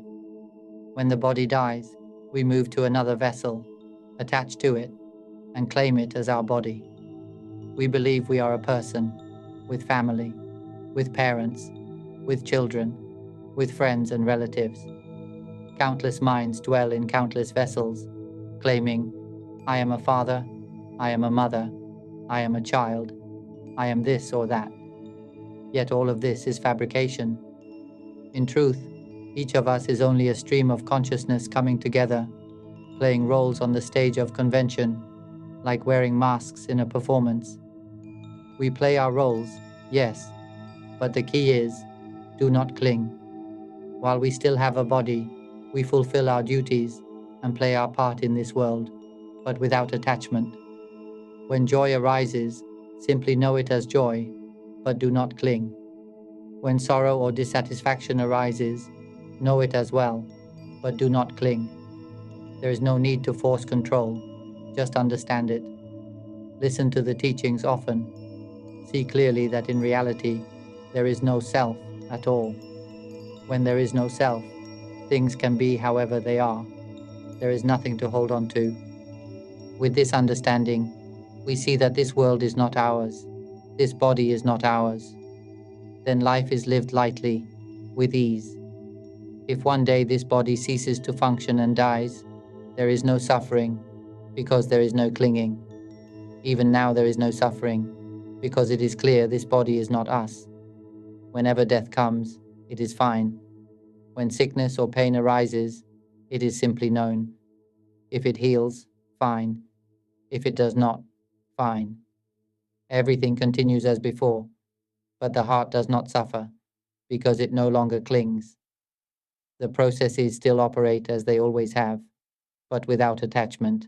When the body dies, we move to another vessel, attach to it, and claim it as our body. We believe we are a person, with family, with parents, with children, with friends and relatives. Countless minds dwell in countless vessels, claiming, I am a father, I am a mother, I am a child, I am this or that. Yet all of this is fabrication. In truth, each of us is only a stream of consciousness coming together, playing roles on the stage of convention, like wearing masks in a performance. We play our roles, yes, but the key is, do not cling. While we still have a body, we fulfill our duties and play our part in this world, but without attachment. When joy arises, simply know it as joy, but do not cling. When sorrow or dissatisfaction arises, know it as well, but do not cling. There is no need to force control, just understand it. Listen to the teachings often. See clearly that in reality, there is no self at all. When there is no self, things can be however they are. There is nothing to hold on to. With this understanding, we see that this world is not ours. This body is not ours. Then life is lived lightly, with ease. If one day this body ceases to function and dies, there is no suffering, because there is no clinging. Even now there is no suffering, because it is clear this body is not us. Whenever death comes, it is fine. When sickness or pain arises, it is simply known. If it heals, fine. If it does not, fine. Everything continues as before, but the heart does not suffer, because it no longer clings. The processes still operate as they always have, but without attachment.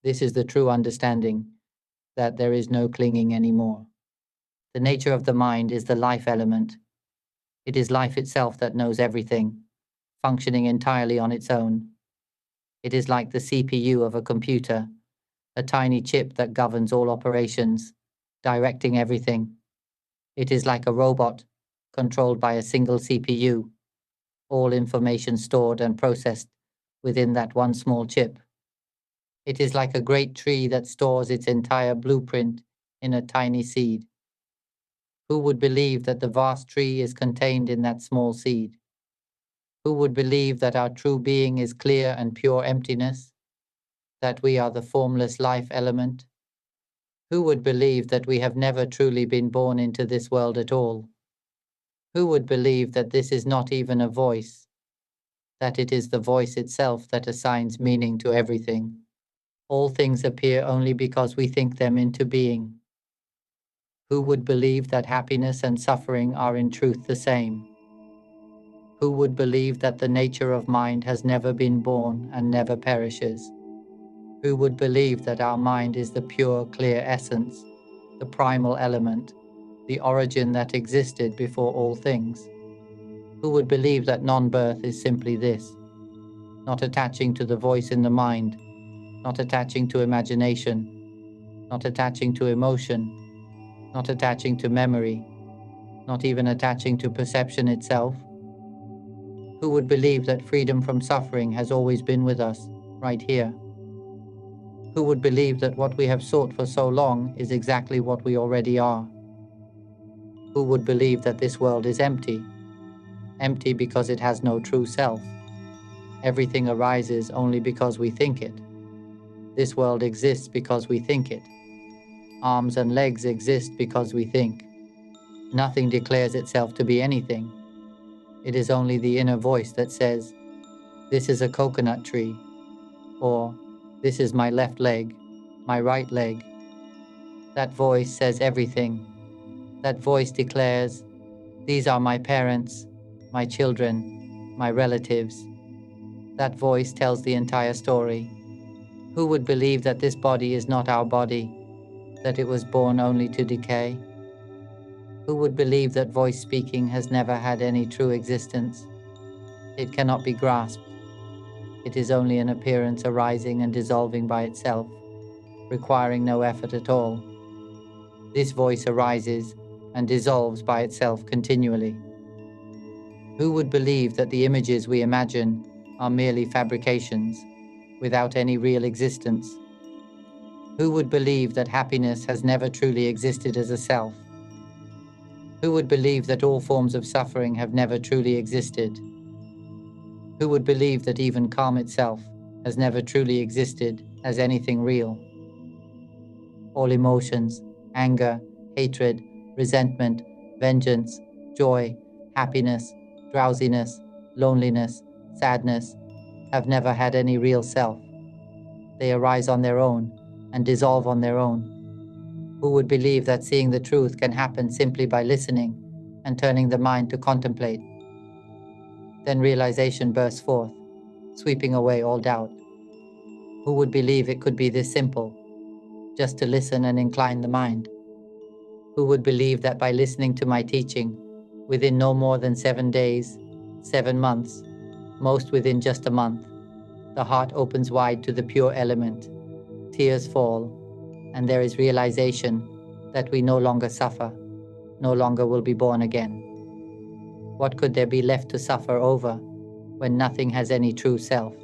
This is the true understanding, that there is no clinging anymore. The nature of the mind is the life element. It is life itself that knows everything, functioning entirely on its own. It is like the CPU of a computer, a tiny chip that governs all operations, directing everything. It is like a robot, controlled by a single CPU, all information stored and processed within that one small chip. It is like a great tree that stores its entire blueprint in a tiny seed. Who would believe that the vast tree is contained in that small seed? Who would believe that our true being is clear and pure emptiness? That we are the formless life element? Who would believe that we have never truly been born into this world at all? Who would believe that this is not even a voice, that it is the voice itself that assigns meaning to everything? All things appear only because we think them into being. Who would believe that happiness and suffering are in truth the same? Who would believe that the nature of mind has never been born and never perishes? Who would believe that our mind is the pure, clear essence, the primal element, the origin that existed before all things? Who would believe that non-birth is simply this, not attaching to the voice in the mind, not attaching to imagination, not attaching to emotion, not attaching to memory, not even attaching to perception itself? Who would believe that freedom from suffering has always been with us, right here? Who would believe that what we have sought for so long is exactly what we already are? Who would believe that this world is empty? Empty because it has no true self. Everything arises only because we think it. This world exists because we think it. Arms and legs exist because we think. Nothing declares itself to be anything. It is only the inner voice that says, "This is a coconut tree," or "This is my left leg, my right leg." That voice says everything. That voice declares, "These are my parents, my children, my relatives." That voice tells the entire story. Who would believe that this body is not our body, that it was born only to decay? Who would believe that voice speaking has never had any true existence? It cannot be grasped. It is only an appearance arising and dissolving by itself, requiring no effort at all. This voice arises and dissolves by itself continually. Who would believe that the images we imagine are merely fabrications, without any real existence? Who would believe that happiness has never truly existed as a self? Who would believe that all forms of suffering have never truly existed? Who would believe that even calm itself has never truly existed as anything real? All emotions, anger, hatred, resentment, vengeance, joy, happiness, drowsiness, loneliness, sadness, have never had any real self. They arise on their own and dissolve on their own. Who would believe that seeing the truth can happen simply by listening and turning the mind to contemplate? Then realization bursts forth, sweeping away all doubt. Who would believe it could be this simple, just to listen and incline the mind? Who would believe that by listening to my teaching, within no more than 7 days, 7 months, most within just a month, the heart opens wide to the pure element, tears fall, and there is realization that we no longer suffer, no longer will be born again. What could there be left to suffer over when nothing has any true self?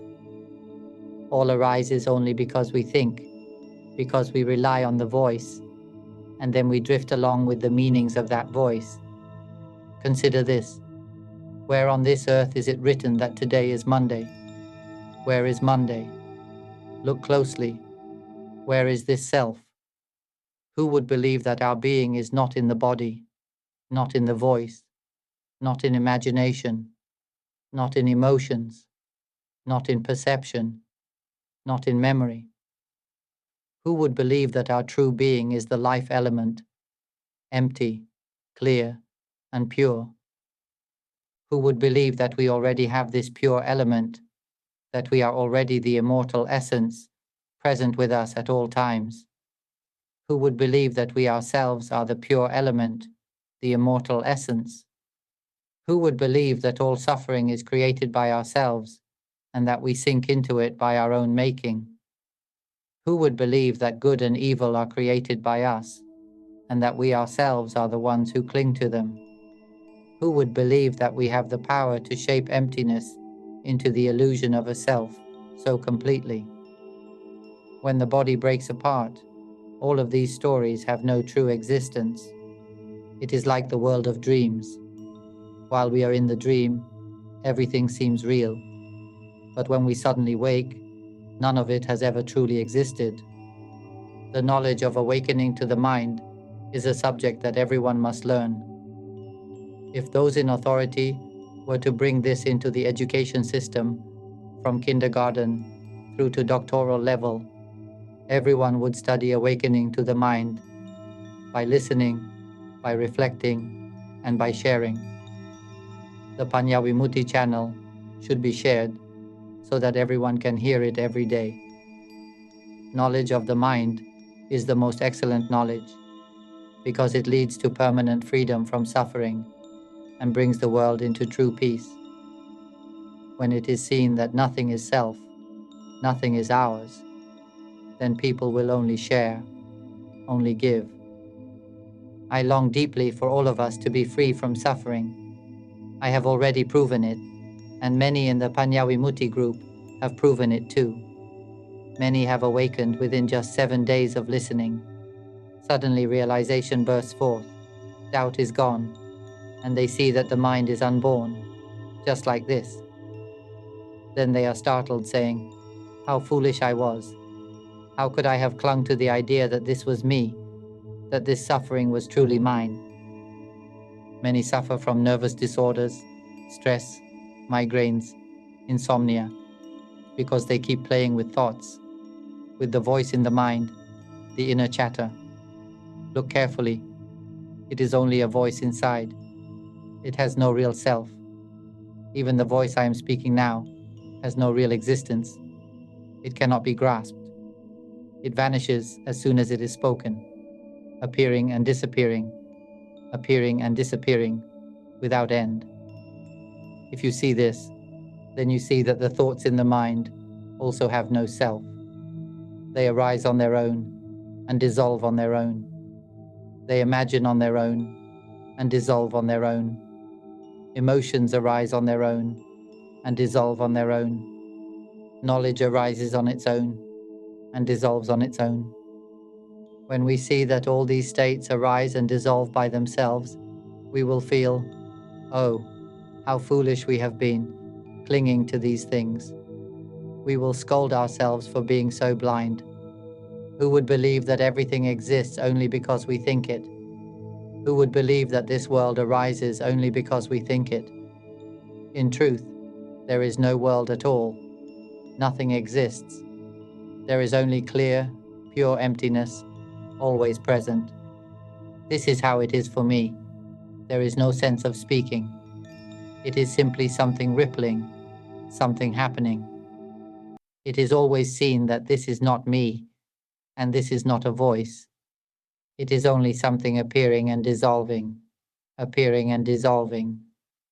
All arises only because we think, because we rely on the voice, and then we drift along with the meanings of that voice. Consider this. Where on this earth is it written that today is Monday? Where is Monday? Look closely. Where is this self? Who would believe that our being is not in the body, not in the voice, not in imagination, not in emotions, not in perception, not in memory? Who would believe that our true being is the life element, empty, clear, and pure? Who would believe that we already have this pure element, that we are already the immortal essence, present with us at all times? Who would believe that we ourselves are the pure element, the immortal essence? Who would believe that all suffering is created by ourselves, and that we sink into it by our own making? Who would believe that good and evil are created by us, and that we ourselves are the ones who cling to them? Who would believe that we have the power to shape emptiness into the illusion of a self so completely? When the body breaks apart, all of these stories have no true existence. It is like the world of dreams. While we are in the dream, everything seems real. But when we suddenly wake, none of it has ever truly existed. The knowledge of awakening to the mind is a subject that everyone must learn. If those in authority were to bring this into the education system, from kindergarten through to doctoral level, everyone would study awakening to the mind by listening, by reflecting, and by sharing. The 𝙈𝙗𝙈𝙗 channel should be shared so that everyone can hear it every day. Knowledge of the mind is the most excellent knowledge because it leads to permanent freedom from suffering and brings the world into true peace. When it is seen that nothing is self, nothing is ours, then people will only share, only give. I long deeply for all of us to be free from suffering. I have already proven it, and many in the 𝙈𝙗𝙈𝙗 group have proven it too. Many have awakened within just 7 days of listening. Suddenly realization bursts forth, doubt is gone, and they see that the mind is unborn, just like this. Then they are startled, saying, "How foolish I was. How could I have clung to the idea that this was me, that this suffering was truly mine?" Many suffer from nervous disorders, stress, migraines, insomnia, because they keep playing with thoughts, with the voice in the mind, the inner chatter. Look carefully. It is only a voice inside. It has no real self. Even the voice I am speaking now has no real existence. It cannot be grasped. It vanishes as soon as it is spoken, appearing and disappearing without end. If you see this, then you see that the thoughts in the mind also have no self. They arise on their own and dissolve on their own. They imagine on their own and dissolve on their own. Emotions arise on their own and dissolve on their own. Knowledge arises on its own and dissolves on its own. When we see that all these states arise and dissolve by themselves, we will feel, "Oh, how foolish we have been, clinging to these things." We will scold ourselves for being so blind. Who would believe that everything exists only because we think it? Who would believe that this world arises only because we think it? In truth, there is no world at all. Nothing exists. There is only clear, pure emptiness, always present. This is how it is for me. There is no sense of speaking. It is simply something rippling, something happening. It is always seen that this is not me, and this is not a voice. It is only something appearing and dissolving,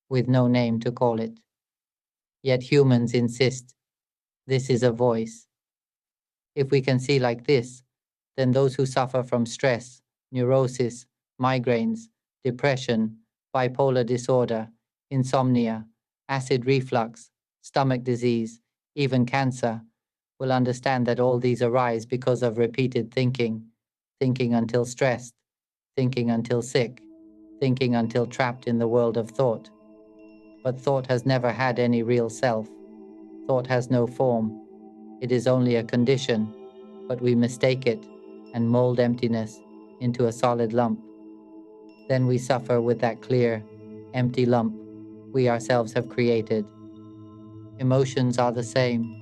with no name to call it. Yet humans insist, this is a voice. If we can see like this, then those who suffer from stress, neurosis, migraines, depression, bipolar disorder, insomnia, acid reflux, stomach disease, even cancer, will understand that all these arise because of repeated thinking, thinking until stressed, thinking until sick, thinking until trapped in the world of thought. But thought has never had any real self. Thought has no form. It is only a condition, but we mistake it and mold emptiness into a solid lump. Then we suffer with that clear, empty lump we ourselves have created. Emotions are the same.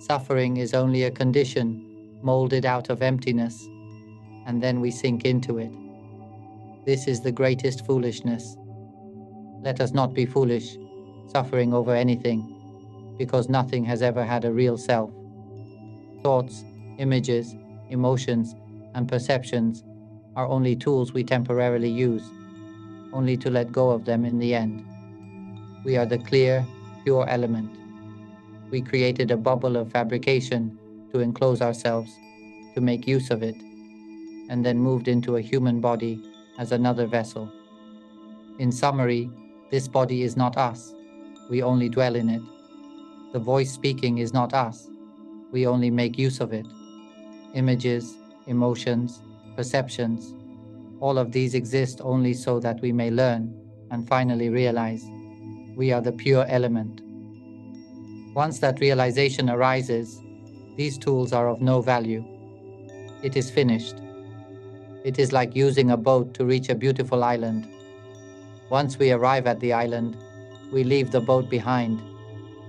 Suffering is only a condition molded out of emptiness, and then we sink into it. This is the greatest foolishness. Let us not be foolish, suffering over anything, because nothing has ever had a real self. Thoughts, images, emotions, and perceptions are only tools we temporarily use, only to let go of them in the end. We are the clear, pure element. We created a bubble of fabrication to enclose ourselves, to make use of it, and then moved into a human body as another vessel. In summary, this body is not us. We only dwell in it. The voice speaking is not us. We only make use of it. Images, emotions, perceptions, all of these exist only so that we may learn and finally realize we are the pure element. Once that realization arises, these tools are of no value. It is finished. It is like using a boat to reach a beautiful island. Once we arrive at the island, we leave the boat behind,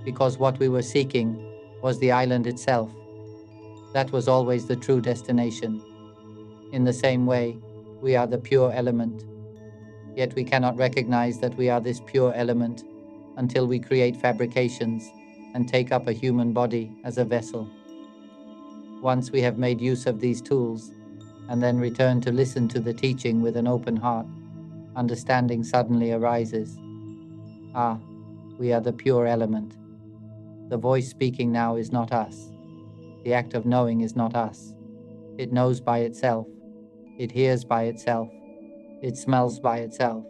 because what we were seeking was the island itself. That was always the true destination. In the same way, we are the pure element. Yet we cannot recognize that we are this pure element until we create fabrications and take up a human body as a vessel. Once we have made use of these tools, and then return to listen to the teaching with an open heart, understanding suddenly arises. Ah, we are the pure element. The voice speaking now is not us. The act of knowing is not us. It knows by itself. It hears by itself. It smells by itself.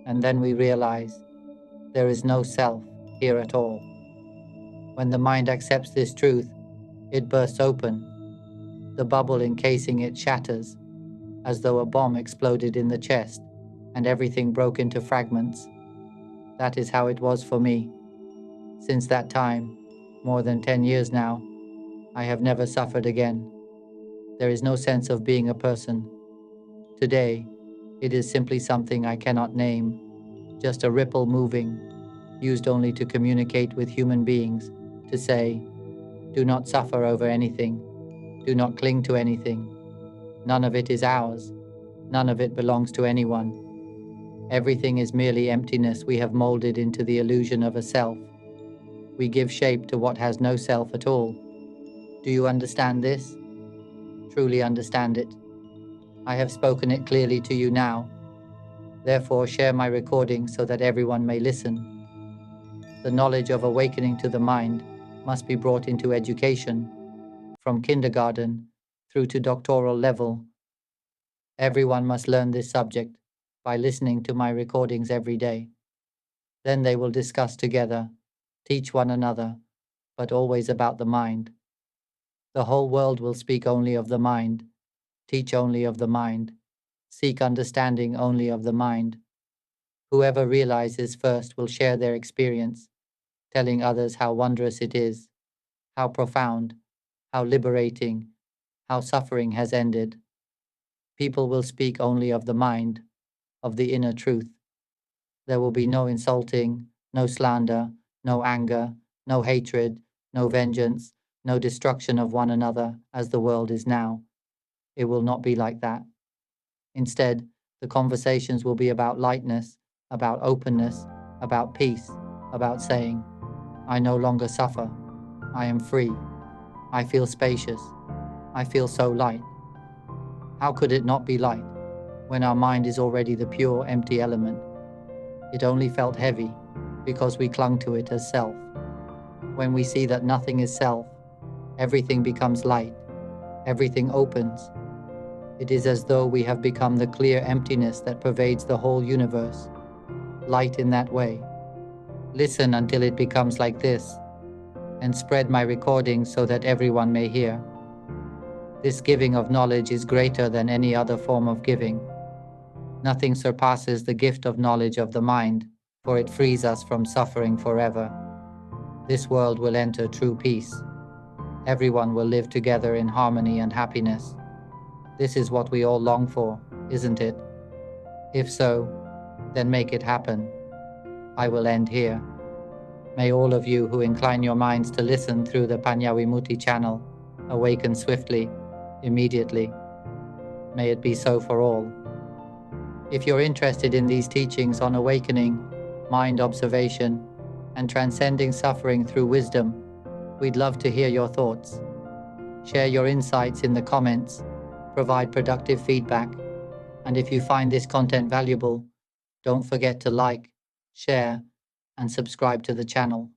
And then we realize there is no self here at all. When the mind accepts this truth, it bursts open. The bubble encasing it shatters, as though a bomb exploded in the chest and everything broke into fragments. That is how it was for me. Since that time, more than 10 years now, I have never suffered again. There is no sense of being a person. Today, it is simply something I cannot name, just a ripple moving, used only to communicate with human beings, to say, do not suffer over anything, do not cling to anything. None of it is ours, none of it belongs to anyone. Everything is merely emptiness we have molded into the illusion of a self. We give shape to what has no self at all. Do you understand this? Truly understand it. I have spoken it clearly to you now. Therefore, share my recording so that everyone may listen. The knowledge of awakening to the mind must be brought into education, from kindergarten through to doctoral level. Everyone must learn this subject by listening to my recordings every day. Then they will discuss together, teach one another, but always about the mind. The whole world will speak only of the mind, teach only of the mind, seek understanding only of the mind. Whoever realizes first will share their experience, telling others how wondrous it is, how profound, how liberating, how suffering has ended. People will speak only of the mind, of the inner truth. There will be no insulting, no slander, no anger, no hatred, no vengeance, no destruction of one another as the world is now. It will not be like that. Instead, the conversations will be about lightness, about openness, about peace, about saying, I no longer suffer. I am free. I feel spacious. I feel so light. How could it not be light when our mind is already the pure, empty element? It only felt heavy because we clung to it as self. When we see that nothing is self, everything becomes light. Everything opens. It is as though we have become the clear emptiness that pervades the whole universe. Light in that way. Listen until it becomes like this, and spread my recordings so that everyone may hear. This giving of knowledge is greater than any other form of giving. Nothing surpasses the gift of knowledge of the mind, for it frees us from suffering forever. This world will enter true peace. Everyone will live together in harmony and happiness. This is what we all long for, isn't it? If so, then make it happen. I will end here. May all of you who incline your minds to listen through the 𝙤𝙨-𝙨𝙯 channel awaken swiftly, immediately. May it be so for all. If you're interested in these teachings on awakening, mind observation, and transcending suffering through wisdom, we'd love to hear your thoughts. Share your insights in the comments, provide productive feedback, and if you find this content valuable, don't forget to like, share, and subscribe to the channel.